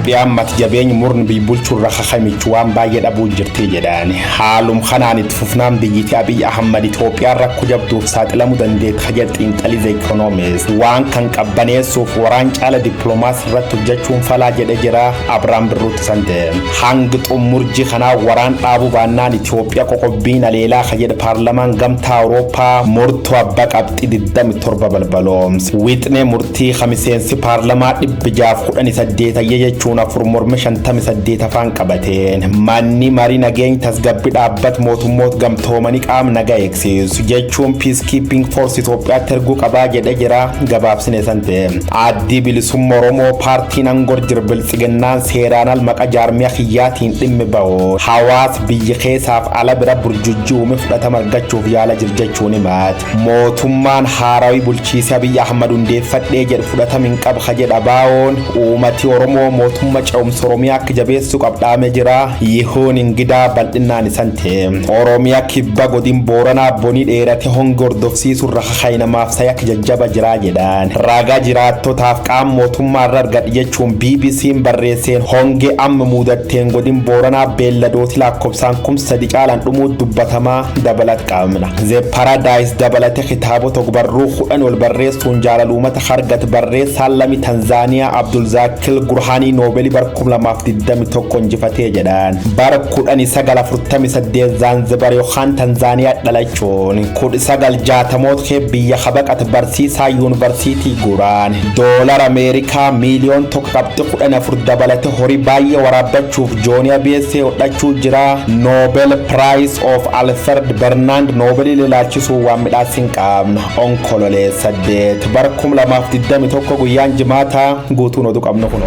Itoophiyaan mata jabeenya murni biibulchuu irra kakamichu waan baay'ee dhabuu jirti jedhan. Haalum kanaan itti fufnaan biyyittii Abiy Ahmad Itoophiyaan rakkoo jabduuf saaxilamuu dandeetti jedha xiinxalii The Economist. Waan kan qabbaneessuuf waraan caala dippiloomaasii irratti hojjechuun falaa jedhe jira Abrahaam Birruutti sante. Hanga xumurji kanaa waraan dhaabuu baannaan Itoophiyaa qoqqobbiin aleelaa jedha paarlamaan gamtaa Awurooppaa murtoo abbaa qabxii 27 balbaloomse. Wixnee murtii khamiseensi paarlamaa 618 jechuun afur morma 58 afaan qabateen manni marii nageenya tasgabbii dhaabbat mootummoota gamtoomanii qaama nagaa eegsisu jechuun peacekeeping force Itoophiyaatti erguu qabaa jedhe jira gabaabsine sante. Addi bilisummaa Oromoo paartiin angor jirbiltsiginnaan seeraan al maqaa jaarmiyaa kiyyaatiin dhimmi ba'u hawaas biyya keessaaf ala bira burjujjii uume fudhatama argachuuf yaala jirjechuun himaati. Mootummaan haarawii bulchiinsa Abiy Ahmad hundeeffadhee jedhu fudhatama hin qabu jedha baa'oon uummati Oromoo mootummaa ce'umsa Oromiyaa akka jabeessuu qabdhaame jira yihuun ingidaa bal'inaan isante. Oromiyaa kibba godin Booranaa bonii dheerate honga hordofsiisuu irra kaka'inamaaf sayak jajjaba jira jedhan. Ragaa jiraattotaaf qaama mootummaa irra argadhe jechuun BBC'n barreesseen honge amma muudatteen godin Booranaa beelladooti lakkoofsaan 3,000 caalaan dhumuu dubbatamaa dabalat qaamna. The Paradise dabalate kitaabota ogbarruu 10 ol barreessuun jaalaluumata hargat barreessaan lami Tanzaaniyaa Abdulzaakil Gurhaanii Noobelii bara 2021 injifatee jedhan. Bara 1948 Zanzibar yookaan Tanzaaniyaa dhalachuun 1960 biyya habaqat barsiisaa yuunivarsiitii guraan doolar Ameerikaa miiliyoon 1.14 dabalate horii baay'ee waraabbachuuf jooniyaa beessee hodhachuu jira. Nobel Prize of Alfred Bernard Nobelii lilaalchisuu waan midhaasin qaabna onkololee 8 bara 2021 guyyaan jimaata guutuun oduu qabnu kun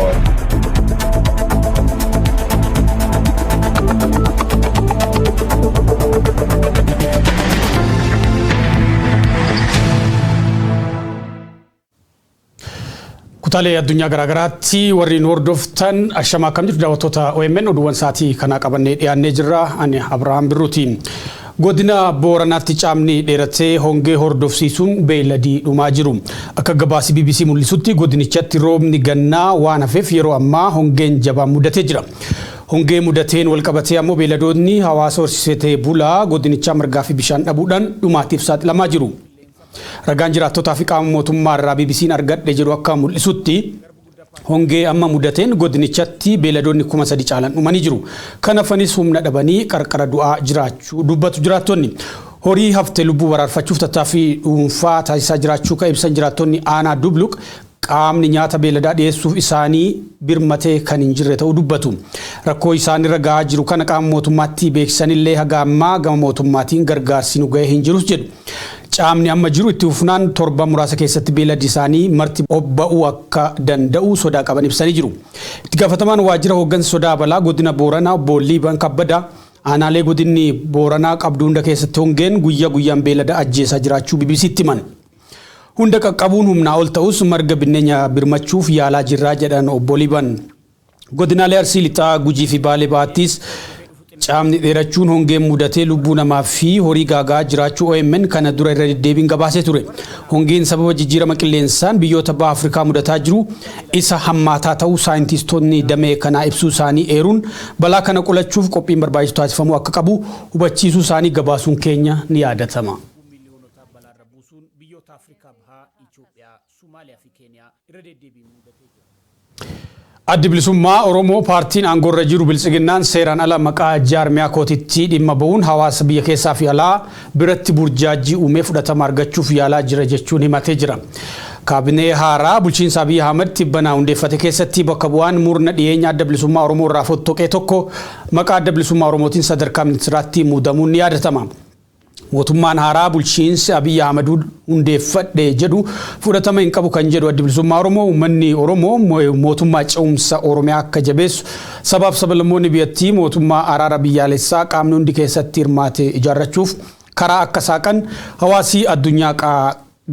kutaalee addunyaa garaagaraatti warri hordoftan ashama akkam jirtu daawwattoota OMN oduuwwan saatii kana qabannee dhiyaannee jirra. Ani Abrahaam Birruuti. Godina Booranaatti caamni dheeratee hongee hordofsiisuun beeyladii dhumaa jiru. Akka gabaasi BBC mul'isutti godinichatti roobni gannaa waan hafeef yeroo ammaa hongeen jabaan mudatee jira. Hongee mudateen wal qabatee ammoo beeyladoonni hawaasa horsiisee bulaa godinichaa margaa fi bishaan dhabuudhaan dhumaatiif saaxilamaa jiru. Ragaan jiraattotaa fi qaama mootummaa irraa BBC'n argadhe jedhu akka mul'isutti hongee amma mudateen godinichatti beeyladoonni 3,000 caalan dhumanii jiru. Kanaafis humna dhabanii qarqara du'aa jiraachuu dubbatu jiraattonni. Horii hafte lubbuu baraarfachuuf tattaaffii dhuunfaa taasisaa jiraachuu kan ibsan jiraattonni aanaa Dubluq qaamni nyaata beeyladaa dhiyeessuuf isaanii birmatee kan hin jirre ta'uu dubbatu. Rakkoo isaan irra gahaa jiru kana qaama mootummaatti beeksisanillee haga ammaa gama mootummaatiin gargaarsi nu ga'ee hin jirus jedhu. Caamni amma jiru itti fufnaan torba muraasa keessatti beeyladi isaanii marti obba'uu akka danda'u sodaa qaban ibsanii jiru. Itti gaafatamaan waajjira hooggansa sodaa balaa godina Booranaa obbo Liiban Kabbada aanaalee godinni Booranaa qabdu hunda keessatti hongeen guyyaa guyyaan beeylada ajjeesaa jiraachuu BBC'tti himan. Hunda qaqqabuun humnaa ol ta'us marga binneenya birmachuuf yaalaa jirraa jedhan obbo Liiban. Godinaalee Arsii Lixaa Gujii fi Baalee Baattis caamni dheerachuun hongeen mudatee lubbuu namaa fi horii gaagaa jiraachuu OMN kana dura irra deddeebiin gabaasee ture. Hongeen sababa jijjiirama qilleensaan biyyoota baha Afrikaa mudataa jiru isa hammaataa ta'uu saayintistoonni damee kanaa ibsuu isaanii eeruun balaa kana qolachuuf qophiin barbaachisu taasifamuu akka qabu hubachiisuu isaanii gabaasuun keenya ni yaadatama. Addi bilisummaa Oromoo paartiin aangorra jiru biltsiginnaan seeraan ala maqaa jaarmiyaa kootitti dhimma ba'uun hawaasa biyya keessaa fi alaa biratti burjaajii uumee fudhatama argachuuf yaalaa jira jechuun himatee jira. Kaabinee haaraa bulchiinsa Abiy Ahmad tibbanaa hundeeffate keessatti bakka bu'aan murna dhiyeenya adda bilisummaa Oromoo irraa fottoqee tokko maqaa adda bilisummaa Oromootiin sadarkaa ministiraatti muudamuun ni yaadatama. Mootummaan haaraa bulchiinsi Abiy Ahmad hundeeffadhe jedhu fudhatama hin qabu kan jedhu addi bilisummaa Oromoo uummanni Oromoo mootummaa ce'umsa Oromiyaa akka jabeessu sabaaf sablammoonni biyyattii mootummaa araara biyyaalessaa qaamni hundi keessatti hirmaate ijaarrachuuf karaa akka saaqan hawaasii addunyaa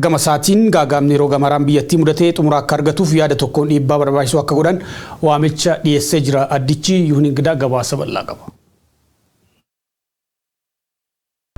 gama isaatiin gaagaamni yeroo gamaraan biyyattii mudatee xumura akka argatuuf yaada tokkoon dhiibbaa barbaachisu akka godhan waamicha dhiyeessee jira. Addichi Yuhun Ingidaa gabaasa bal'aa qaba.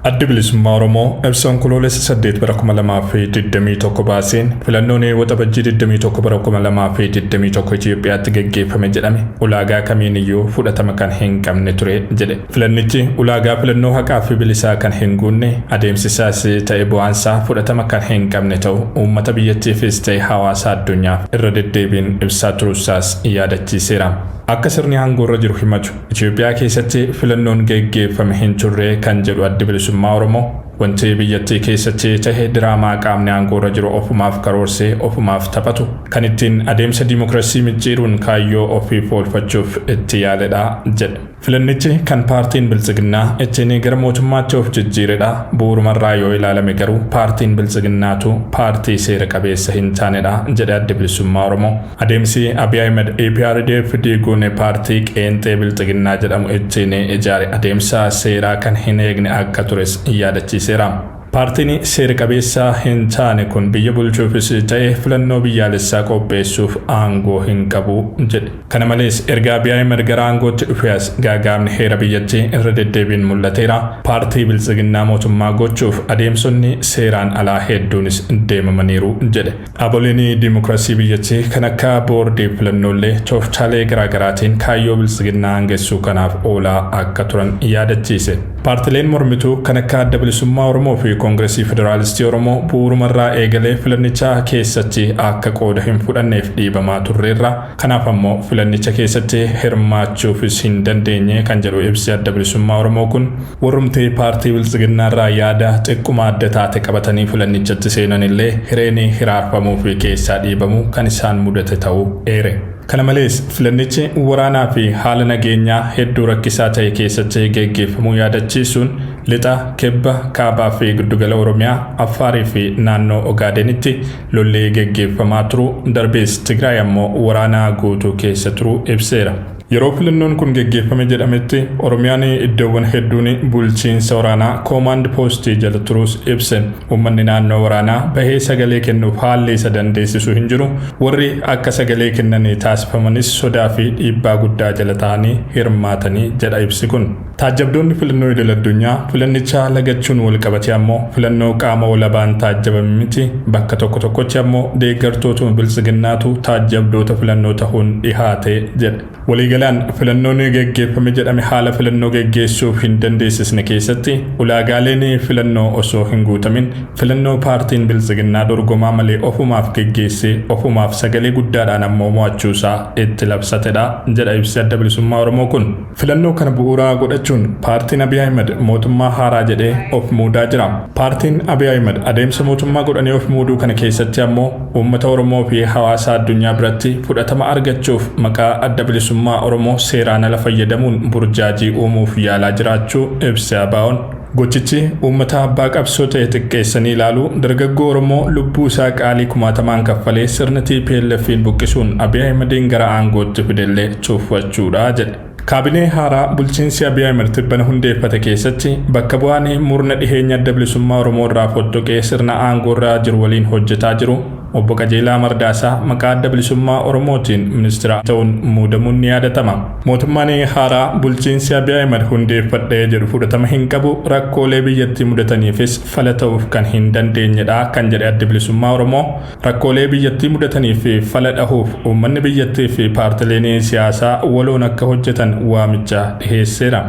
Addi bilisummaa Oromoo ibsa onkoloolessa 8 bara 2021 baaseen filannoon waxabajjii 21 bara 2021 Itoophiyaatti gaggeeffame jedhame ulaagaa kamiiniyyuu fudhatama kan hin qabne ture jedhe. Filannichi ulaagaa filannoo haqaa fi bilisaa kan hin guunne adeemsisaas ta'e bu'aansaa fudhatama kan hin qabne ta'u uummata biyyattiifis ta'e hawaasa addunyaaf irra deddeebiin ibsaa turuusaas yaadachiiseera. Akka sirni aangoorra jiru himatu Itoophiyaa keessatti filannoon gaggeeffame hin turre kan jedhu addi bilisummaa Oromoo wanti biyyattii keessatti ta'e diraamaa qaamni aangoorra jiru ofumaaf karoorsee ofumaaf taphatu kan ittiin adeemsa diimokiraasii micciiruun kaayyoo ofiif oolfachuuf itti yaaledha jedhe. Filannichi kan paartiin Biltsiginnaa ittiin gara mootummaatti of jijjiiredha. Bu'uurumarraa yoo ilaalame garuu paartiin Biltsiginnaatu paartii seera qabeessa hin taanedha jedhe addi bilisummaa Oromoo. Adeemsi Abiy Ahmed EPRDF diiguun paartii qeenxee Biltsiginnaa jedhamu ittiin ijaare adeemsa seeraa kan hin eegne akka tures yaadachiiseera. Paartiin seera qabeessa hin taane kun biyya bulchuufis ta'e filannoo biyyaalessaa qopheessuuf aangoo hin qabu jedhe. Kana malees erga Abiy Ahmed gara aangootti dhufees gaagaamni heera biyyattii irra deddeebiin mul'ateera. Paartii Biltsiginnaa mootummaa gochuuf adeemsonni seeraan alaa hedduunis deemamaniiru jedhe. Aboliin diimokiraasii biyyattii kan akka boordii filannoolee tooftaalee garaagaraatiin kaayyoo Biltsiginnaa hangeessuu kanaaf oolaa akka turan yaadachiise. Paartileen mormituu kan akka adda bilisummaa Oromoo fi Koongireesii Federaalistii Oromoo bu'uurumarraa eegalee filannicha keessatti akka qooda hin fudhanneef dhiibamaa turreerra. Kanaaf ammoo filannicha keessatti hirmaachuufis hin dandeenye kan jedhu ibsi adda bilisummaa Oromoo kun warrumtee paartii Biltsiginnaarraa yaada xiqquma adda taate qabatanii filannichatti seenan illee hireenii hiraarfamuu fi keessaa dhiibamuu kan isaan mudate ta'uu eere. Kana malees filannichi waraanaa fi haala nageenyaa hedduu rakkisaa ta'e keessatti gaggeeffamuu yaadachiisuun lixa kibba kaabaa fi giddugala Oromiyaa Affaarii fi naannoo Ogaadenitti lolli gaggeeffamaa turu darbees Tigraay ammoo waraanaa guutuu keessa turu ibseera. Yeroo filannoon kun gaggeeffame jedhametti Oromiyaan iddoowwan hedduun bulchiinsa waraanaa koomaand poostii jala turus ibse. Uummanni naannoo waraanaa bahee sagalee kennuuf haalli isa dandeessisu hin jiru. Warri akka sagalee kennan taasifamanis sodaa fi dhiibbaa guddaa jala ta'anii hirmaatanii jedha ibsi kun. Taajjabdoonni filannoo idil addunyaa filannicha lagachuun wal qabate ammoo filannoo qaama walabaan taajjabame miti. Bakka tokko tokkotti ammoo deeggartoota Biltsiginnaatu taajjabdoota filannoo ta'uun dhihaate jedhe. Waliigalaan filannoon gaggeeffame jedhame haala filannoo gaggeessuuf hin dandeessisne keessatti ulaagaaleen filannoo osoo hin guutamin filannoo paartiin Biltsiginnaa dorgomaa malee ofumaaf gaggeessee ofumaaf sagalee guddaadhaan ammoo mo'achuusaa itti labsatedha jedha ibsi adda bilisummaa Oromoo kun. Filannoo kana bu'uuraa godhachuun paartiin Abiy Ahmed mootummaa haaraa jedhee of muudaa jira. Paartiin Abiy Ahmed adeemsa mootummaa godhanii of muuduu kana keessatti ammoo uummata Oromoo fi hawaasa addunyaa biratti fudhatama argachuuf maqaa adda bilisummaa Oromoo seeraan ala fayyadamuun burjaajii uumuuf yaalaa jiraachuu ibse ABO'n. Gochichi uummata abbaa qabsoo ta'e xiqqeessanii ilaalu dargaggoo Oromoo lubbuu isaa qaalii kumaatamaan kaffalee sirna TPLF'n buqqisuun Abiy Ahmedin gara aangootti fidellee cuuffachuudha jedhe. Kaabinee haaraa bulchiinsi Abiy Ahmed tibbana hundeeffate keessatti bakka bu'aan murna dhiheenya adda bilisummaa Oromoo irraa fottoqee sirna aangoorraa jiru waliin hojjetaa jiru Obbo Qajeelaa Mardaasaa maqaa adda bilisummaa Oromootiin ministeera ta'uun muudamuun ni yaadatama. Mootummaan haaraa bulchiinsi Abiy Ahmed hundeeffadhee jedhu fudhatama hin qabu rakkoolee biyyattii mudataniifis fala ta'uuf kan hin dandeenyedha kan jedhe adda bilisummaa Oromoo. Rakkoolee biyyattii mudataniif fala dhahuuf uummanni biyyattii fi paartileen siyaasaa waloon akka hojjetan waamicha dhiheesseera.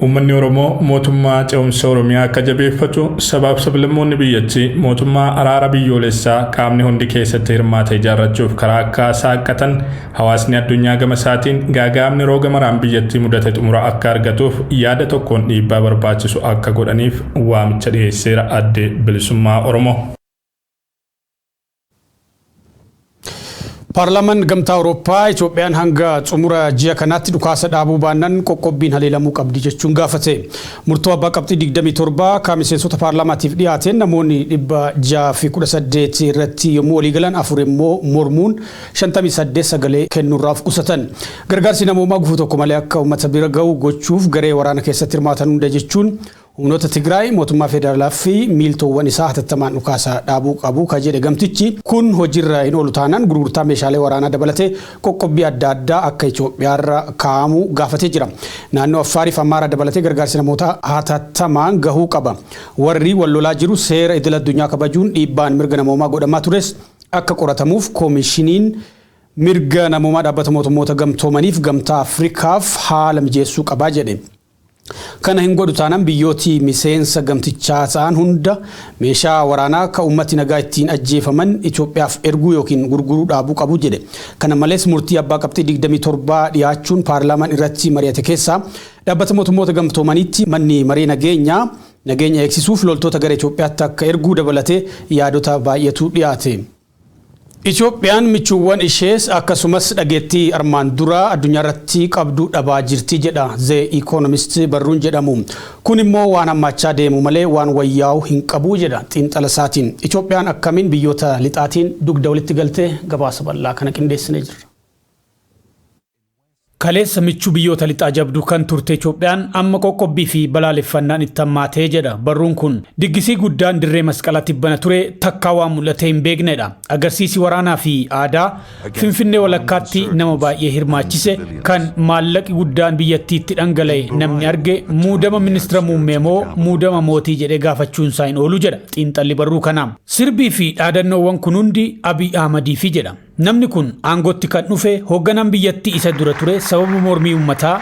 Uummanni Oromoo mootummaa ce'umsa Oromiyaa akka jabeeffatu sabaaf sablammoonni biyyattii mootummaa araara biyyoolessaa qaamni hundi keessatti hirmaate ijaarrachuuf karaa akka saaqatan hawaasni addunyaa gama isaatiin gaagaamni rooga maraan biyyattii mudate xumura akka argatuuf yaada tokkoon dhiibbaa barbaachisu akka godhaniif waamicha dhiyeesseera adda bilisummaa Oromoo. Paarlaamaan Gamtaa Awurooppaa Itoophiyaan hanga xumura ji'a kanaatti dhukaasa dhaabuu baannaan qoqqobbiin haleelamuu qabdi jechuun gaafate. Murtoo abbaa qabxii 27 kan miseensota paarlaamaatiif dhiyaateen namoonni 618 irratti yommuu walii galan 4 immoo mormuun 58 sagalee kennuurraaf qusatan. Gargaarsi namoomaa gufuu tokko malee akka uummata bira ga'u gochuuf garee waraana keessatti hirmaatan hunda jechuun humnoota Tigraay mootummaa federaalaa fi miiltoowwan isaa hatattamaan dhukaasa dhaabuu qabu ka jedhe gamtichi kun hojiirra hin oolu taanaan gurgurtaa meeshaalee waraanaa dabalatee qoqqobbii adda addaa akka Itoophiyaarra kaa'amu gaafatee jira. Naannoo Affaariif Amaaraa dabalatee gargaarsi namoota hatattamaan gahuu qaba. Warri wal lolaa jiru seera idil addunyaa kabajuun dhiibbaan mirga namoomaa godhamaa tures akka qoratamuuf koomishiniin mirga namoomaa dhaabbata mootummoota gamtoomaniif gamtaa Afrikaaf haala mijeessuu qabaa jedhe. Kana hin godhu taanaan biyyooti miseensa gamtichaa ta'an hunda meeshaa waraanaa ka ummati nagaa ittiin ajjeefaman Itoophiyaaf erguu yookiin gurguruu dhaabuu qabu jedhe. Kana malees murtii abbaa qabxii 27 dhiyaachuun paarlaamaan irratti mari'ate keessaa dhaabbata mootummoota gamtoomaniitti manni marii nageenya eegsisuuf loltoota gara Itoophiyaatti akka erguu dabalatee yaadota baay'eetu dhiyaate. Itoophiyaan michuuwwan ishees akkasumas dhageettii armaan dura addunyaa irratti qabdu dhabaa jirti jedha The Economist barruun jedhamu. Kun immoo waan hammaachaa deemu malee waan wayyaa'u hin qabu jedha xiinxala isaatiin. Itoophiyaan akkamiin biyyoota lixaatiin dugda walitti galtee gabaasa bal'aa kana qindeessinee jirra. Kaleessa michuu biyyoota lixaa jabduu kan turte Itoophiyaan amma qoqqobbii fi balaaleffannaan itti hammaatee jedha barruun kun. Diggisii guddaan dirree masqalaatti bana ture takkaa waan mul'atee hin beeknedha. Agarsiisi waraanaa fi aadaa Finfinnee walakkaatti nama baay'ee hirmaachise kan maallaqi guddaan biyyattiitti dhangala'e namni arge muudama ministeera muummee moo muudama mootii jedhee gaafachuun isaa hin oolu jedha xiinxalli barruu kanaa. Sirbii fi dhaadannoowwan kun hundi Abiy Ahmadiifi jedha. Namni kun aangootti kan dhufe hoogganaan biyyattii isa dura ture sababa mormii uummataa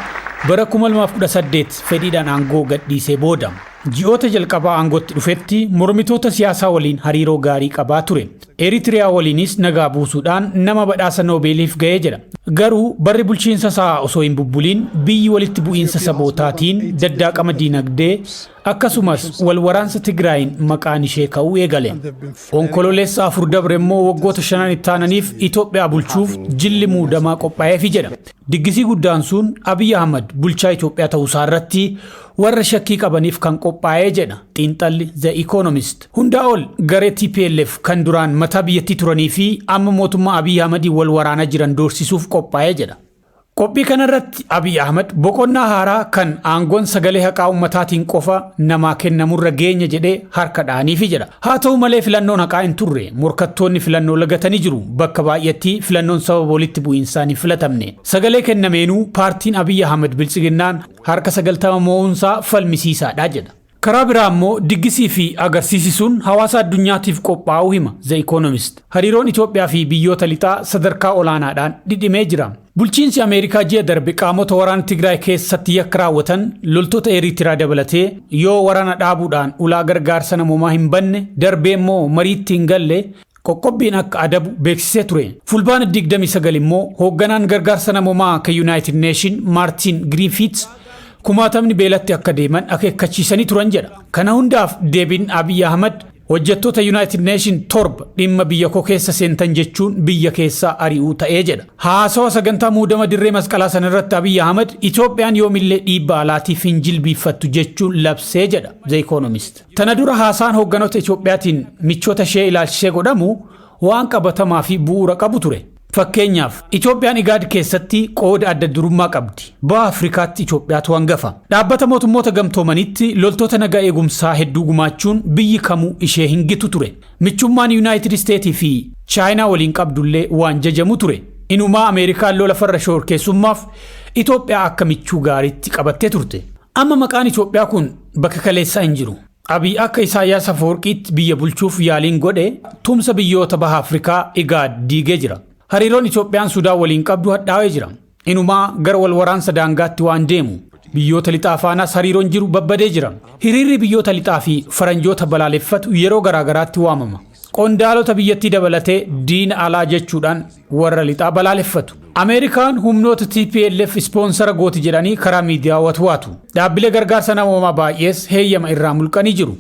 bara 2018 fedhiidhaan aangoo gadhiisee booda. Ji'oota jalqabaa aangootti dhufetti mormitoota siyaasaa waliin hariiroo gaarii qabaa ture. Eritiriyaa waliinis nagaa buusuudhaan nama badhaasa Noobeeliif ga'ee jedha. Garuu barri bulchiinsa isaa osoo hin bubbuliin biyyi walitti bu'iinsa sabootaatiin daddaaqama diinagdee akkasumas wal waraansa Tigraayin maqaan ishee ka'uu eegale. Onkololeessa 4 dabre immoo waggoota 5 itti aananiif Itoophiyaa bulchuuf jilli muudamaa qophaa'eefi jedha. Diggisii guddaan sun Abiy Ahmad bulchaa Itoophiyaa ta'uusaa irratti warra shakkii qabaniif kan qophaa'ee jedha xiinxalli The Economist. Hundaa ol garee TPLF kan duraan mataa biyyattii turanii fi amma mootummaa Abiy Ahmadiin wal waraanaa jiran doorsisuuf qophaa'ee jedha. Qophii kanarratti Abiy Ahmad boqonnaa haaraa kan aangoon sagalee haqaa ummataatiin qofa namaa kennamurra geenya jedhee harka dhaaniifi jedha. Haa ta'u malee filannoon haqaa hin turre morkattoonni filannoo lagatanii jiru. Bakka baay'eetti filannoon sababa walitti bu'iinsaan hin filatamne. Sagalee kennameenuu paartiin Abiy Ahmad bilchiginnaan harka 90 mo'uunsaa falmisiisaadha jedha. Karaa biraa immoo diggisii fi agarsiisi sun hawaasa addunyaatiif qophaa'uu hima The Economist. Hariiroon Itoophiyaa fi biyyoota lixaa sadarkaa olaanaadhaan dhidhimee jira. Bulchiinsi Ameerikaa ji'a darbe qaamota waraana Tigraay keessatti yakka raawwatan loltoota Eritiriyaa dabalatee yoo waraana dhaabuudhaan ulaa gargaarsa namoomaa hin banne darbee immoo mariitti hin galle qoqqobbiin akka adabu beeksisee ture. Fulbaana 29 immoo hoogganaan gargaarsa namoomaa akka United Nation Martin Griffiths kumaatamni beelatti akka deeman akeekkachiisanii turan jedha. Kana hundaaf deebiin Abiy Ahmad hojjettoota United Nation torba dhimma biyya koo keessa seentan jechuun biyya keessaa ari'uu ta'ee jedha. Haasawa sagantaa muudama dirree masqalaa sanarratti Abiy Ahmad Itoophiyaan yoomillee dhiibbaa alaatiif hin jilbiiffattu jechuun labsee jedha The Economist. Tana dura haasaan hoogganoota Itoophiyaatiin michoota ishee ilaalchisee godhamu waan qabatamaa fi bu'uura qabu ture. Fakkeenyaaf Itoophiyaan IGAD keessatti qooda adda durummaa qabdi. Baha Afrikaatti Itoophiyaatu hangafa. Dhaabbata mootummoota gamtoomanitti loltoota nagaa eegumsaa hedduu gumaachuun biyyi kamuu ishee hin gitu ture. Michummaan United States fi Chaayinaa waliin qabdullee waan jajamu ture. Inumaa Ameerikaan lola farra shororkeessummaaf Itoophiyaa akka michuu gaariitti qabattee turte. Amma maqaan Itoophiyaa kun bakka kaleessaa hin jiru. Abiy akka Isaayyaas Afwerqiitti biyya bulchuuf yaaliin godhe tumsa biyyoota Baha Afrikaa IGAD diigee jira. Hariiroon Itoophiyaan Sudaan waliin qabdu hadhaa'ee jira. Inumaa gara wal waraansa daangaatti waan deemu. Biyyoota lixaa faanaas hariiroon jiru babbadee jira. Hiriirri biyyoota lixaa fi faranjoota balaaleffatu yeroo garaagaraatti waamama. Qondaalota biyyattii dabalatee diina alaa jechuudhaan warra lixaa balaaleffatu. Ameerikaan humnoota TPLF ispoonsara gooti jedhanii karaa miidiyaa watwaatu. Dhaabbilee gargaarsa namoomaa baay'ees heeyyama irraa mulqanii jiru.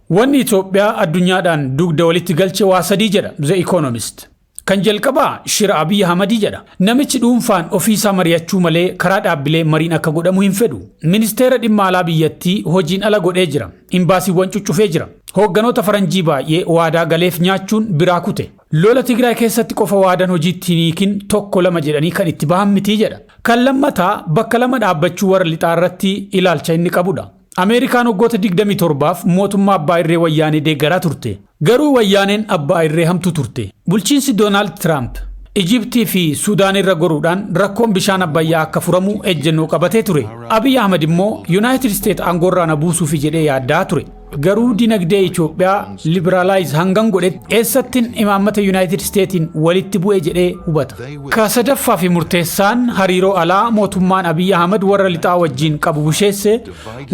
Wanni Itoophiyaa addunyaadhaan dugda walitti galche waa sadii jedha The Economist. Kan jalqabaa shira Abiy Ahmadii jedha. Namichi dhuunfaan ofiisaa mari'achuu malee karaa dhaabbilee mariin akka godhamu hin fedhu. Ministeera dhimma alaa biyyattii hojiin ala godhee jira. Imbaasiiwwan cuccufee jira. Hoogganoota faranjii baay'ee waadaa galeef nyaachuun biraa kute. Lola Tigraay keessatti qofa waadaan hojiitti hiikin 1-2 jedhanii kan itti bahan mitii jedha. Kan lammataa bakka lama dhaabbachuu warra lixaa irratti ilaalcha inni qabudha. Ameerikaan waggoota 27f mootummaa abbaa irree wayyaanee deeggaraa turte. Garuu wayyaaneen abbaa irree hamtuu turte. Bulchiinsi Doonaald Tiraamp Ijiptii fi Sudaan irra goruudhaan rakkoon bishaan abbayyaa akka furamu ejjennoo qabatee ture. Abiy Ahmed immoo United States aangoorraa na buusuuf jedhee yaaddaa ture. Garuu dinagdee Itoophiyaa liberalize hangan godhetti eessattiin imaammata United Statesin walitti bu'ee jedhee hubata. Ka sadaffaa fi murteessaan hariiroo alaa mootummaan Abiy Ahmed warra lixaa wajjin qabu busheesse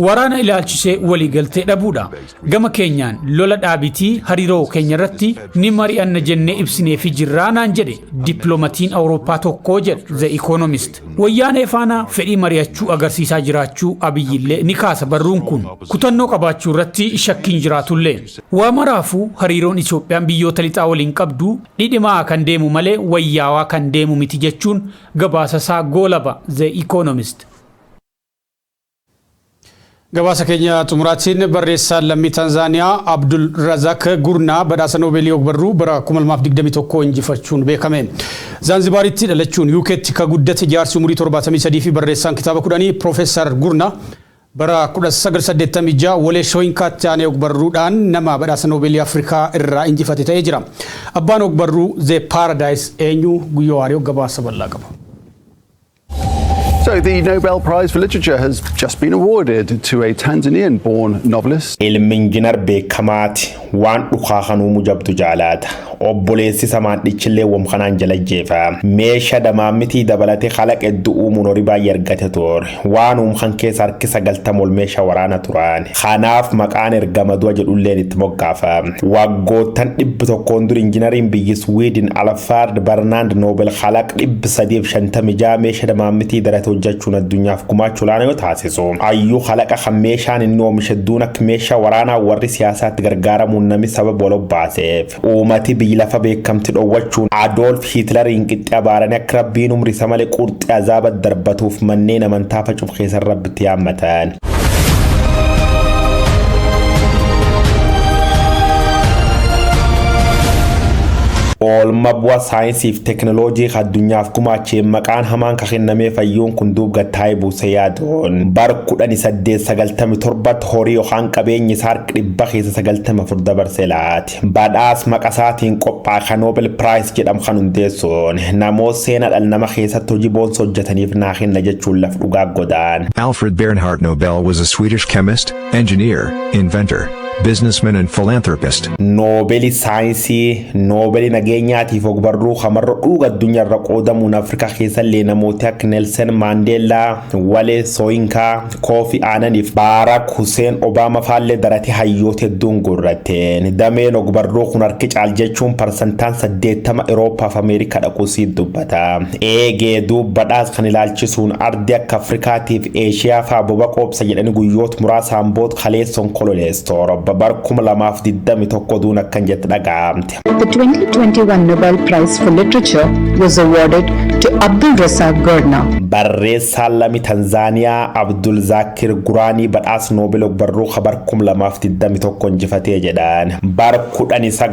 waraana ilaalchisee waliigaltee dhabuudha. Gama keenyaan lola dhaabitii hariiroo keenya irratti ni mari'anna jennee ibsinee fi jirraanaan jedhe dippiloomatiin Awurooppaa tokko jedhe The Economist. Wayyaanee faana fedhii mari'achuu agarsiisaa jiraachuu Abiyyillee ni kaasa barruun kun. Kutannoo qabaachuu irratti shakkiin jiraatullee waa maraafuu hariiroon Itoophiyaan biyyoota lixaa waliin qabdu dhidhimaa kan deemu malee wayyaawaa kan deemu miti jechuun gabaasasaa Goolaba The Economist. Gabaasa keenya xumuraatiin barreessaan lammii Tanzaaniyaa Abdul Razak Gurnaa badhaasa Noobeelii ogbarruu bara 2021 injifachuun beekame. Zanzibaaritti dhalachuun UK'tti ka guddate jaarsi umurii 73 fi barreessaan kitaaba 10 Profeesar Gurnaa bara 1986 walee shooyinkaatti aanee ogbarruudhaan nama badhaasa Noobeelii Afrikaa irraa injifate ta'ee jira. Abbaan ogbarruu The Paradise eenyu guyyoo waarii gabaasa bal'aa qaba. So the Nobel Prize for Literature has just been awarded to a Tanzanian-born novelist. Ilmi injinar beekamaati waan dhukaa kanuu mujabdu jaalaata. Obboleessi samaadhichillee wamkanaan jala jeefa. Meesha damaammitii dabalatee kalaqa hedduu uumuun horii baay'ee argate ture. Waan uumkan keessa harki 90 ol meesha waraana turan. Kanaaf maqaan ergama du'a jedhulleen itti moggaafa. Waggoottan 100 dur injinariin biyyi Sweden Alfred Bernard Nobel kalaqa 356 meesha damaammitii darate hojjechuun addunyaaf gumaachuu laana yoo taasisu. Ayyuu kalaqa kan meeshaan inni oomishe duun akka meeshaa waraanaa warri siyaasaatti gargaaramuun namni sababa wal obbaaseef. Uummati biyyi lafa beekamti dhowwachuun Adolf Hitleriin qixxee abaaranii akka rabbiin umrii isa malee qurxii azaaba darbatuuf manneen amantaa facuuf keessa rabbitti yaammatan. Oolma bu'aa saayinsii fi teekinooloojii addunyaaf gumaachee maqaan hamaan ka kennamee fayyuun kun duub gattaa'ee buuse yaadoon bara 1897 horii yookaan qabeenyi isaa harka 194 dabarsee laate. Badhaasa maqasaatiin qophaa'e kan Nobel Prize jedhamu kan hundeessuun namoota seenaa dhala namaa keessatti hojii boonsa hojjetaniif naa kenna jechuun laf dhugaa godaan. Alfred Bernhard Nobel was a Swedish chemist, engineer, inventor, businessman and philanthropist. Nobel saayinsii, Nobel nageenyaatiif ogbarruu kamarra dhuga addunyaarra qoodamuun Afrikaa keessallee namoota akka Nelson Mandela, Wale Soyinka, Kofi Annaniif Barack Hussein Obama faallee darate hayyoota hedduun gurrateen. Dameen ogbarruu kun harki caal jechuun parsantaan 80 Euroopaaf Ameerikaa dhaquusii dubbata. Eegee duub badhaasa kan ilaalchisuun ardi akka Afrikaatiif Eeshiyaa fa'aa boba qoobsa jedhanii guyyoota muraasaan booda kaleessoon kololeestoora. The 2021 Nobel Prize for Literature was awarded to Abdul Razak Gurnaa. Barreessaan lammii Tanzaaniyaa Abdul Zakir Guraanii badhaasa Nobel ogbarruu bara 2021 injifatee jedhan. Bara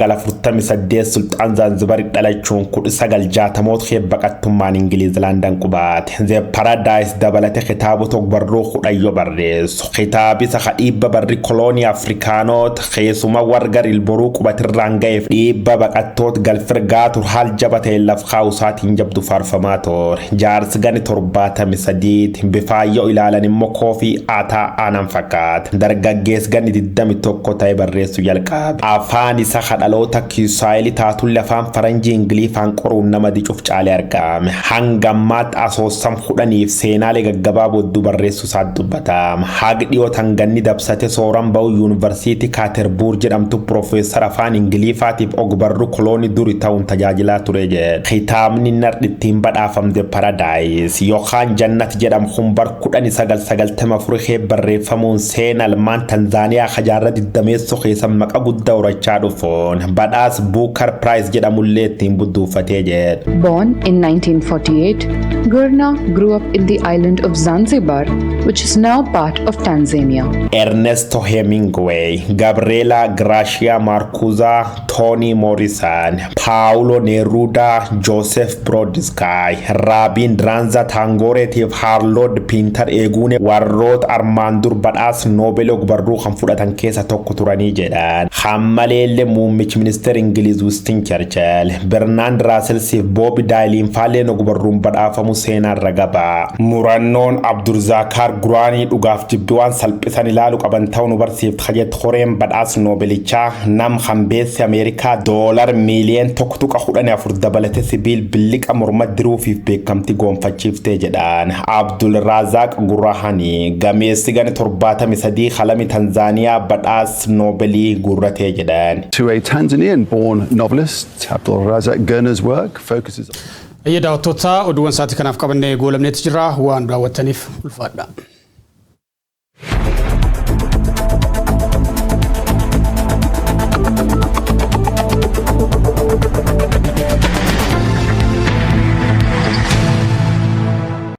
1948 Sultaan Zanzibar dhalachuun 1960 baqattummaan Ingiliizilaandaan qubaate. The Paradise dabalatee kitaabota ogbarruu 10 barreessu. Kitaabisa dhiibba barri koloonii Afrikaanota keessuma wargar ilboruu qubatirraan ga'eef dhiibba baqattoota galfirgaatu haal jabatee laf kaa'usaatiin jabdu faarfamaa ture. Jaarsi gani 73 bifaayyoo ilaalan immoo Koofii Ataa Aanan fakkaata. Dargaggeessi gani 21 ta'e barreessuu jalqabe. Afaan isa kadhaloota Kiswaayilii taatullee afaan Faranjii Ingiliifaan qoruun nama dicuuf caalee argame. Hanga ammaatti asoosam 10 seenaalee gaggabaaboo hedduu barreessuu isaa dubbatama. Haga dhiyootan ganni dabsate sooran ba'u yuunivarsiitii Kaaterbuur jedhamtu Profeesar afaan Ingiliifaatiif ogbarruu koloonii duri ta'uun tajaajilaa ture jedhe. Kitaabni nardhittiin badhaafamte Paradise yookaan Jannat jedhamu kun bara 1994 barreeffamuun seenaa ilmaan Tanzaaniyaa hajaarra 20 keessa maqaa guddaa horachaa dhufoon badhaasa Booker Prize jedhamullee ittiin budduufatee jedhe. Born in 1948, Gurnaa grew up in the island of Zanzibar, which is now part of Tanzania. Ernesto Hemingway, Gabriela Garcia Marcuse, Toni Morrison, Paulo Neruda, Joseph Brodsky, Tigraay Raabiin Diraanzaa Taangooreetiif Haarlood Piintar Eeguune warroota armaan dur badhaasa Noobel ogbarruu kan fudhatan keessa tokko turanii jedhan. Hammaleellee muummichi ministeera Ingiliz Winston Churchill Bernaand Raaselsiif Boobi Daayiliin faalleen ogbarruun badhaafamu seenaan ragaba. Murannoon Abdurzaakaar Guraanii dhugaaf jibbi waan salphisan ilaalu qaban ta'uu nu barsiifti kajet horeen badhaasa Noobelichaa nam hambeessi Ameerikaa $1 miiliyoona 1.14 dabalate sibiil billiqa morma diruufiif beekamti goonfachiiftee jedhan. Abdul Razaaq Gurahanii gameessi gana 73 qalami Tanzaaniyaa badhaasa Noobelii gurratee jedhan. To a Tanzanian-born novelist, Abdul Razak Gurna's work focuses on... Daawwattoota oduuwwan sa'aatii kanaaf qabannee goolabneeti jira waan daawwattaniif ulfaadha.